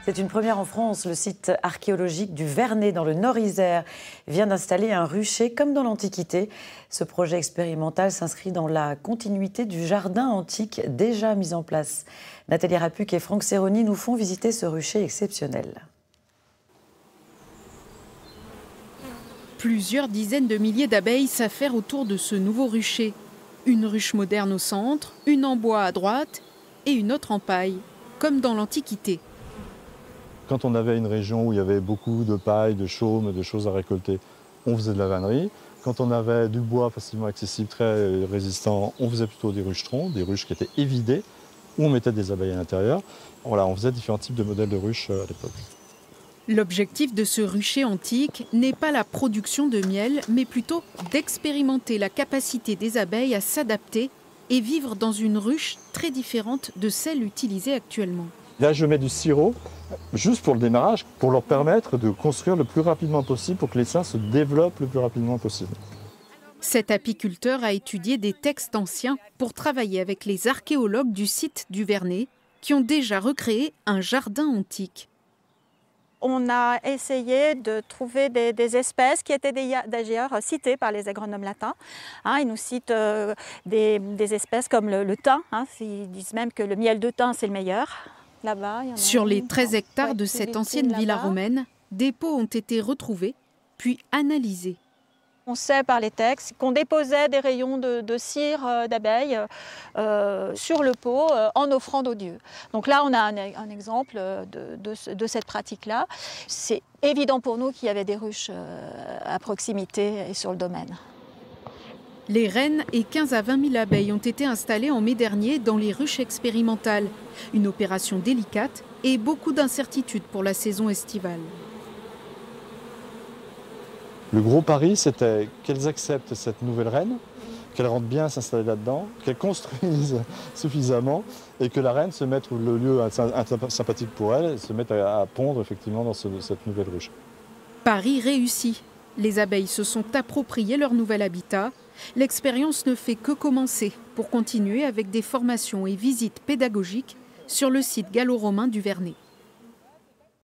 C'est une première en France. Le site archéologique du Vernet, dans le Nord-Isère, vient d'installer un rucher comme dans l'Antiquité. Ce projet expérimental s'inscrit dans la continuité du jardin antique déjà mis en place. Nathalie Rapuc et Franck Serroni nous font visiter ce rucher exceptionnel. Plusieurs dizaines de milliers d'abeilles s'affairent autour de ce nouveau rucher. Une ruche moderne au centre, une en bois à droite et une autre en paille, comme dans l'Antiquité. Quand on avait une région où il y avait beaucoup de paille, de chaume, de choses à récolter, on faisait de la vannerie. Quand on avait du bois facilement accessible, très résistant, on faisait plutôt des rucherons, des ruches qui étaient évidées, où on mettait des abeilles à l'intérieur. Voilà, on faisait différents types de modèles de ruches à l'époque. L'objectif de ce rucher antique n'est pas la production de miel, mais plutôt d'expérimenter la capacité des abeilles à s'adapter et vivre dans une ruche très différente de celle utilisée actuellement. Là, je mets du sirop, juste pour le démarrage, pour leur permettre de construire le plus rapidement possible, pour que l'essaim se développe le plus rapidement possible. Cet apiculteur a étudié des textes anciens pour travailler avec les archéologues du site du Vernet, qui ont déjà recréé un jardin antique. On a essayé de trouver des espèces qui étaient d'ailleurs citées par les agronomes latins. Ils nous citent des espèces comme le thym. Ils disent même que le miel de thym, c'est le meilleur. Sur les 13 hectares de cette ancienne villa romaine, des pots ont été retrouvés, puis analysés. On sait par les textes qu'on déposait des rayons de cire d'abeilles sur le pot en offrande aux dieux. Donc là, on a un exemple de cette pratique-là. C'est évident pour nous qu'il y avait des ruches à proximité et sur le domaine. Les reines et 15 à 20 000 abeilles ont été installées en mai dernier dans les ruches expérimentales. Une opération délicate et beaucoup d'incertitudes pour la saison estivale. Le gros pari, c'était qu'elles acceptent cette nouvelle reine, qu'elles rentrent bien s'installer là-dedans, qu'elles construisent suffisamment et que la reine se mette où le lieu sympathique pour elle, se mette à pondre effectivement dans cette nouvelle ruche. Pari réussi. Les abeilles se sont appropriées leur nouvel habitat. L'expérience ne fait que commencer pour continuer avec des formations et visites pédagogiques sur le site gallo-romain du Vernet.